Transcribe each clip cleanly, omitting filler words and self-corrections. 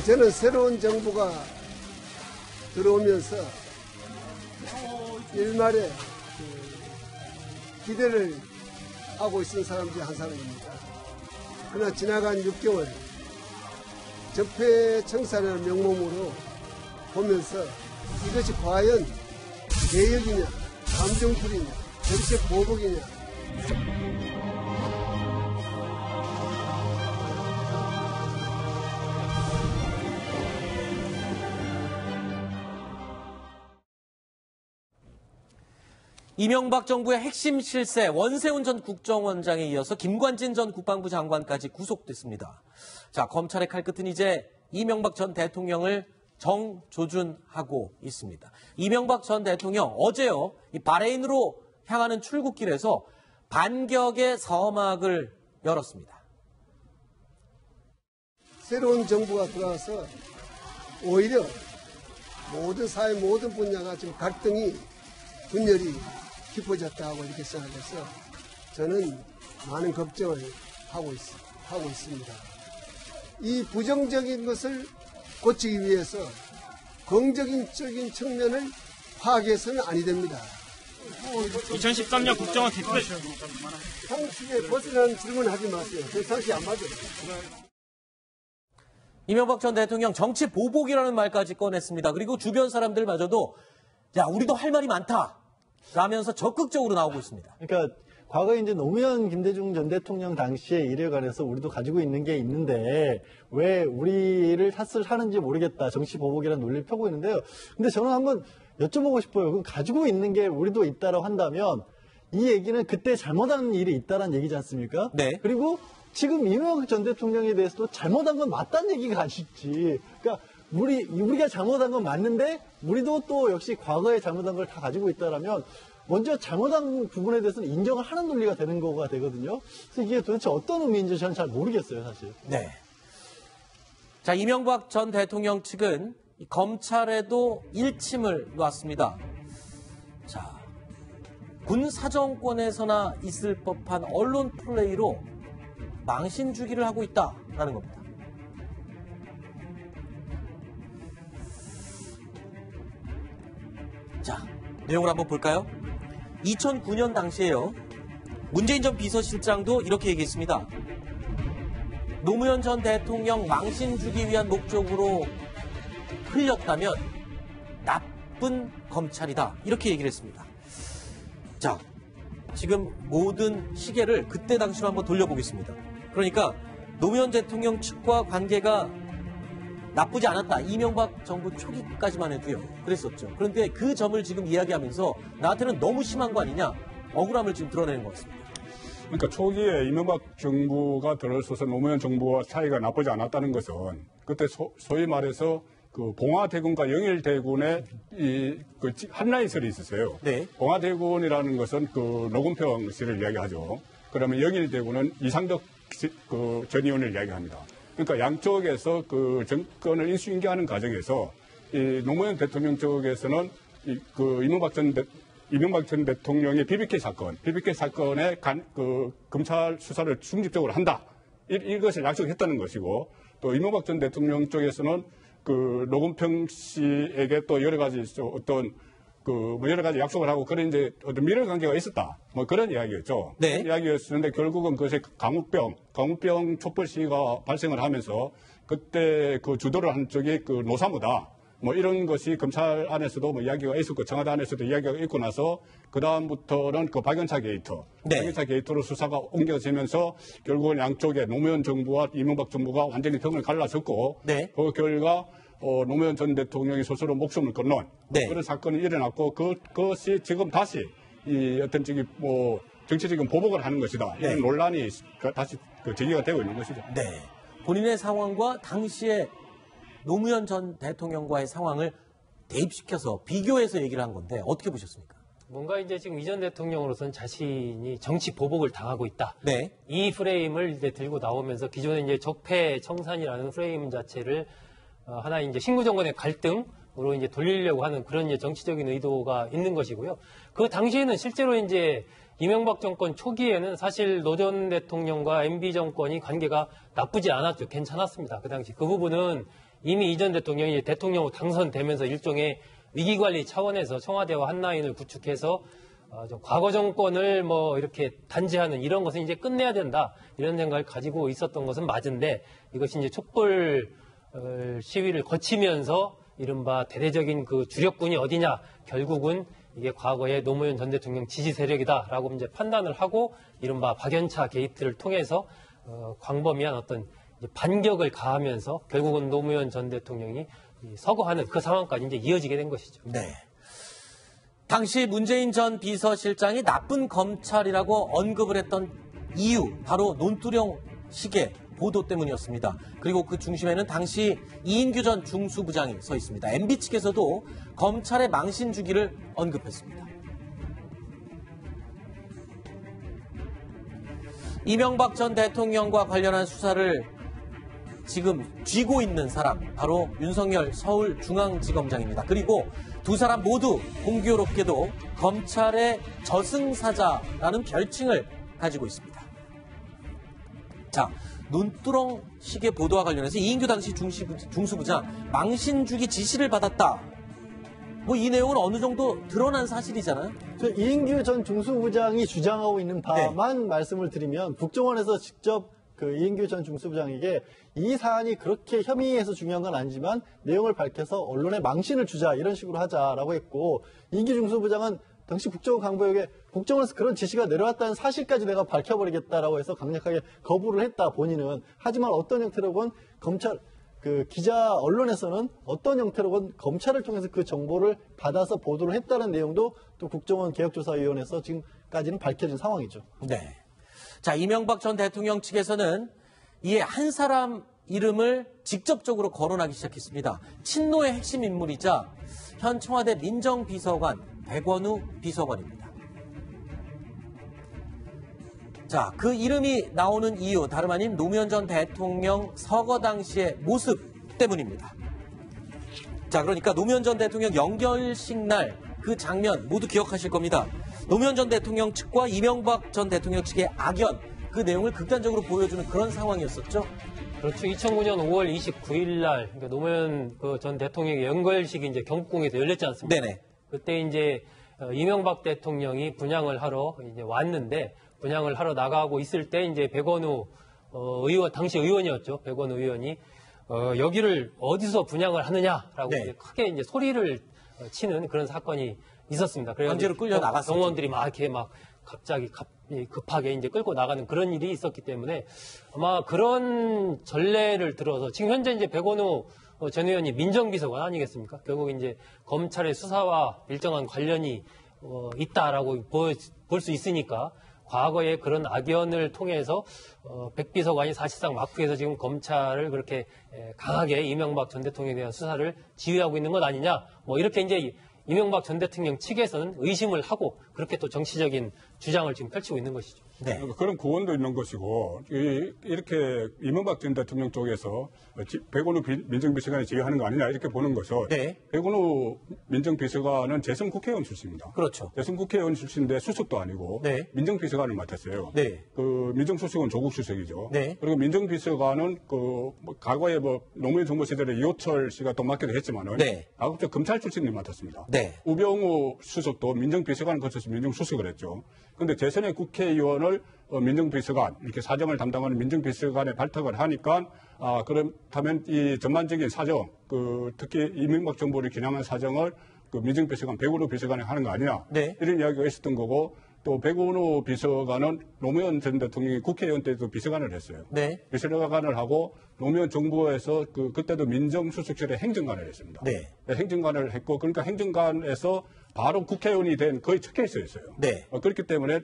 저는 새로운 정부가 들어오면서 일말에 기대를 하고 있는 사람 중 한 사람입니다. 그러나 지나간 6개월 적폐청산이라는 명목으로 보면서 이것이 과연 개혁이냐, 감정풀이냐, 정책 보복이냐. 이명박 정부의 핵심 실세 원세훈 전 국정원장에 이어서 김관진 전 국방부 장관까지 구속됐습니다. 자, 검찰의 칼끝은 이제 이명박 전 대통령을 정조준하고 있습니다. 이명박 전 대통령 어제요, 이 바레인으로 향하는 출국길에서 반격의 서막을 열었습니다. 새로운 정부가 들어와서 오히려 모든 사회 모든 분야가 지금 갈등이 분열이 깊어졌다고 이렇게 생각해서 저는 많은 걱정을 하고 있습니다. 이 부정적인 것을 고치기 위해서 긍정적인 측면을 파악해서는 아니 됩니다. 2013년 국정원 대표 상식에 벗어나는 질문을 하지 마세요. 저 상식 안 맞아요. 이명박 전 대통령 정치 보복이라는 말까지 꺼냈습니다. 그리고 주변 사람들마저도 야, 우리도 할 말이 많다 라면서 적극적으로 나오고 있습니다. 그러니까 과거에 이제 노무현 김대중 전 대통령 당시의 일에 관해서 우리도 가지고 있는 게 있는데 왜 우리를 탓을 하는지 모르겠다. 정치 보복이라는 논리를 펴고 있는데요. 근데 저는 한번 여쭤보고 싶어요. 그럼 가지고 있는 게 우리도 있다라고 한다면 이 얘기는 그때 잘못한 일이 있다라는 얘기지 않습니까? 네. 그리고 지금 이명박 전 대통령에 대해서도 잘못한 건 맞다는 얘기가 아쉽지. 그러니까 우리가 잘못한 건 맞는데 우리도 또 역시 과거에 잘못한 걸 다 가지고 있다라면 먼저 잘못한 부분에 대해서는 인정을 하는 논리가 되는 거가 되거든요. 그래서 이게 도대체 어떤 의미인지 저는 잘 모르겠어요, 사실. 네. 자, 이명박 전 대통령 측은 검찰에도 일침을 놨습니다. 자, 군 사정권에서나 있을 법한 언론 플레이로 망신 주기를 하고 있다라는 겁니다. 자, 내용을 한번 볼까요? 2009년 당시에요. 문재인 전 비서실장도 이렇게 얘기했습니다. 노무현 전 대통령 망신 주기 위한 목적으로 흘렸다면 나쁜 검찰이다. 이렇게 얘기를 했습니다. 자, 지금 모든 시계를 그때 당시로 한번 돌려보겠습니다. 그러니까 노무현 대통령 측과 관계가 나쁘지 않았다. 이명박 정부 초기까지만 해도요. 그랬었죠. 그런데 그 점을 지금 이야기하면서 나한테는 너무 심한 거 아니냐. 억울함을 지금 드러내는 것 같습니다. 그러니까 초기에 이명박 정부가 들어서서 노무현 정부와 사이가 나쁘지 않았다는 것은 그때 소위 말해서 그 봉화대군과 영일대군의 그 한라인설이 있었어요. 네. 봉화대군이라는 것은 그 노건평 씨를 이야기하죠. 그러면 영일대군은 이상덕 전 의원을 이야기합니다. 그러니까 양쪽에서 그 정권을 인수인계하는 과정에서 이 노무현 대통령 쪽에서는 그 이명박 전 대통령의 BBK 사건에 그 검찰 수사를 중립적으로 한다. 이것을 약속했다는 것이고 또 이명박 전 대통령 쪽에서는 그 노건평 씨에게 또 여러 가지 어떤 여러 가지 약속을 하고 그런 이제 어떤 미래 관계가 있었다. 그런 이야기였죠. 네. 그런 이야기였었는데 결국은 그것이 강우병 촛불 시위가 발생을 하면서 그때 그 주도를 한 쪽이 그 노사모다. 이런 것이 검찰 안에서도 이야기가 있었고 청와대 안에서도 이야기가 있고 나서 그다음부터는 그 박연차 게이트. 네. 박연차 게이트로 수사가 옮겨지면서 결국은 양쪽에 노무현 정부와 이명박 정부가 완전히 등을 갈라섰고 네. 그 결과 노무현 전 대통령이 스스로 목숨을 끊는 네. 그런 사건이 일어났고 그것이 지금 다시 이 어떤 정치적인 보복을 하는 것이다. 네. 이런 논란이 다시 제기가 되고 있는 것이죠. 네. 본인의 상황과 당시에 노무현 전 대통령과의 상황을 대입시켜서 비교해서 얘기를 한 건데 어떻게 보셨습니까? 뭔가 이제 지금 이 전 대통령으로서는 자신이 정치 보복을 당하고 있다. 네. 이 프레임을 이제 들고 나오면서 기존의 이제 적폐 청산이라는 프레임 자체를 하나의 이제 신구 정권의 갈등으로 이제 돌리려고 하는 그런 이제 정치적인 의도가 있는 것이고요. 그 당시에는 실제로 이제 이명박 정권 초기에는 사실 노 전 대통령과 MB 정권이 관계가 나쁘지 않았죠. 괜찮았습니다. 그 당시 그 부분은 이미 이 전 대통령이 대통령으로 당선되면서 일종의 위기관리 차원에서 청와대와 한 라인을 구축해서 좀 과거 정권을 뭐 이렇게 단죄하는 이런 것은 이제 끝내야 된다 이런 생각을 가지고 있었던 것은 맞은데 이것이 이제 촛불 시위를 거치면서 이른바 대대적인 그 주력군이 어디냐 결국은 이게 과거의 노무현 전 대통령 지지 세력이다라고 이제 판단을 하고 이른바 박연차 게이트를 통해서 광범위한 어떤 반격을 가하면서 결국은 노무현 전 대통령이 서거하는 그 상황까지 이제 이어지게 된 것이죠. 네. 당시 문재인 전 비서실장이 나쁜 검찰이라고 언급을 했던 이유, 바로 논두렁식의 보도 때문이었습니다. 그리고 그 중심에는 당시 이인규 전 중수부장이 서 있습니다. MB 측에서도 검찰의 망신 주기를 언급했습니다. 이명박 전 대통령과 관련한 수사를 지금 쥐고 있는 사람, 바로 윤석열 서울중앙지검장입니다. 그리고 두 사람 모두 공교롭게도 검찰의 저승사자라는 별칭을 가지고 있습니다. 자, 논두렁식의 보도와 관련해서 이인규 당시 중수부장 망신 주기 지시를 받았다. 뭐 이 내용은 어느 정도 드러난 사실이잖아요. 이인규 전 중수부장이 주장하고 있는 바만 말씀을 드리면 국정원에서 직접 그 이인규 전 중수부장에게 이 사안이 그렇게 혐의해서 중요한 건 아니지만 내용을 밝혀서 언론에 망신을 주자 이런 식으로 하자라고 했고 이인규 중수부장은 당시 국정원 강보역에 국정원에서 그런 지시가 내려왔다는 사실까지 내가 밝혀버리겠다라고 해서 강력하게 거부를 했다 본인은. 하지만 어떤 형태로건 검찰 그 기자 언론에서는 어떤 형태로건 검찰을 통해서 그 정보를 받아서 보도를 했다는 내용도 또 국정원 개혁조사위원회에서 지금까지는 밝혀진 상황이죠. 네. 자, 이명박 전 대통령 측에서는 이에 한 사람 이름을 직접적으로 거론하기 시작했습니다. 친노의 핵심 인물이자 현 청와대 민정비서관 백원우 비서관입니다. 자, 그 이름이 나오는 이유 다름 아닌 노무현 전 대통령 서거 당시의 모습 때문입니다. 자, 그러니까 노무현 전 대통령 연결식 날 그 장면 모두 기억하실 겁니다. 노무현 전 대통령 측과 이명박 전 대통령 측의 악연, 그 내용을 극단적으로 보여주는 그런 상황이었었죠. 그렇죠. 2009년 5월 29일 날 그러니까 노무현 전 대통령의 연결식이 이제 경복궁에서 열렸지 않습니까? 네네. 그때 이제 이명박 대통령이 분향을 하러 이제 왔는데 분향을 하러 나가고 있을 때 이제 백원우 의원, 당시 의원이었죠. 백원우 의원이 여기를 어디서 분향을 하느냐라고 네. 이제 크게 이제 소리를 치는 그런 사건이 있었습니다. 그래서 강제로 끌려 나갔었죠. 경호원들이 막 이렇게 막 갑자기 급하게 이제 끌고 나가는 그런 일이 있었기 때문에 아마 그런 전례를 들어서 지금 현재 이제 백원우 전 의원이 민정비서관 아니겠습니까? 결국 이제 검찰의 수사와 일정한 관련이 있다라고 볼 수 있으니까 과거에 그런 악연을 통해서 백 비서관이 사실상 마크에서 지금 검찰을 그렇게 강하게 이명박 전 대통령에 대한 수사를 지휘하고 있는 것 아니냐? 뭐 이렇게 이제 이명박 전 대통령 측에서는 의심을 하고 그렇게 또 정치적인 주장을 지금 펼치고 있는 것이죠. 네. 그런 구원도 있는 것이고 이렇게 이명박 전 대통령 쪽에서 백원우 민정비서관이 지휘하는 거 아니냐 이렇게 보는 것은 네. 백원우 민정비서관은 재선 국회의원 출신입니다. 그렇죠. 재선 국회의원 출신인데 수석도 아니고 네. 민정비서관을 맡았어요. 네. 그 민정수석은 조국 수석이죠. 네. 그리고 민정비서관은 과거에 노무현 정부 시절에 이호철 씨가 또 맡기도 했지만은 네. 가급적 검찰 출신을 맡았습니다. 네. 우병우 수석도 민정비서관을 거쳐서 민정수석을 했죠. 그런데 재선의 국회의원을 민정비서관, 이렇게 사정을 담당하는 민정비서관에 발탁을 하니까, 그렇다면 이 전반적인 사정, 특히 이명박 정부를 겨냥한 사정을 민정비서관, 백원우 비서관이 하는 거 아니냐. 네. 이런 이야기가 있었던 거고, 또 백원우 비서관은 노무현 전 대통령이 국회의원 때도 비서관을 했어요. 네. 비서관을 하고 노무현 정부에서 그때도 민정수석실에 행정관을 했습니다. 네. 행정관을 했고, 그러니까 행정관에서 바로 국회의원이 된 거의 첫 케이스였어요. 네. 그렇기 때문에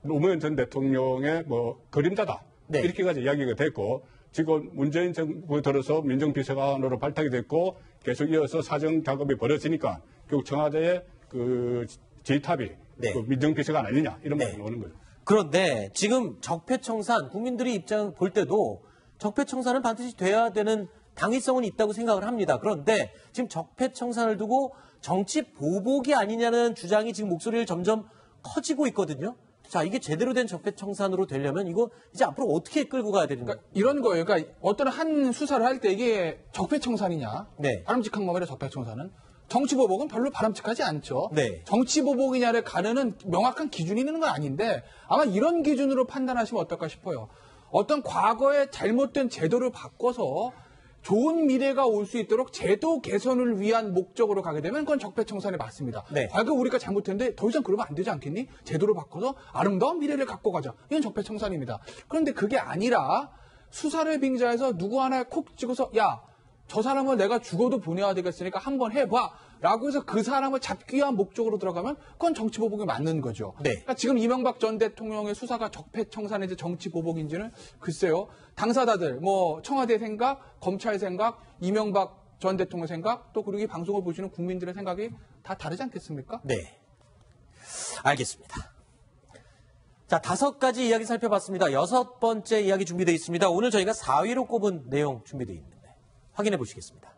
노무현 전 대통령의 그림자다. 네. 이렇게까지 이야기가 됐고, 지금 문재인 정부 들어서 민정비서관으로 발탁이 됐고, 계속 이어서 사정 작업이 벌어지니까, 결국 청와대의 지휘탑이 네. 민정비서관 아니냐, 이런 말이 네. 나오는 거죠. 그런데 지금 적폐청산, 국민들이 입장 볼 때도 적폐청산은 반드시 돼야 되는 당위성은 있다고 생각을 합니다. 그런데 지금 적폐청산을 두고 정치 보복이 아니냐는 주장이 지금 목소리를 점점 커지고 있거든요. 자, 이게 제대로 된 적폐청산으로 되려면 이거 이제 앞으로 어떻게 끌고 가야 되는 거예요? 그러니까 이런 거예요. 그러니까 어떤 한 수사를 할 때 이게 적폐청산이냐, 네. 바람직한 겁니다. 적폐청산은 정치보복은 별로 바람직하지 않죠. 네. 정치보복이냐를 가르는 명확한 기준이 있는 건 아닌데 아마 이런 기준으로 판단하시면 어떨까 싶어요. 어떤 과거의 잘못된 제도를 바꿔서 좋은 미래가 올 수 있도록 제도 개선을 위한 목적으로 가게 되면 그건 적폐청산에 맞습니다. 네. 과거 우리가 잘못했는데 더 이상 그러면 안 되지 않겠니? 제도를 바꿔서 아름다운 미래를 갖고 가자. 이건 적폐청산입니다. 그런데 그게 아니라 수사를 빙자해서 누구 하나 콕 찍어서 야, 저 사람을 내가 죽어도 보내야 되겠으니까 한번 해봐. 라고 해서 그 사람을 잡기 위한 목적으로 들어가면 그건 정치보복에 맞는 거죠. 네. 그러니까 지금 이명박 전 대통령의 수사가 적폐청산인지 정치보복인지는 글쎄요. 당사자들, 뭐 청와대 생각, 검찰 생각, 이명박 전 대통령 생각, 또 그리고 이 방송을 보시는 국민들의 생각이 다 다르지 않겠습니까? 네. 알겠습니다. 자, 5가지 이야기 살펴봤습니다. 6번째 이야기 준비되어 있습니다. 오늘 저희가 4위로 꼽은 내용 준비되어 있는데 확인해 보시겠습니다.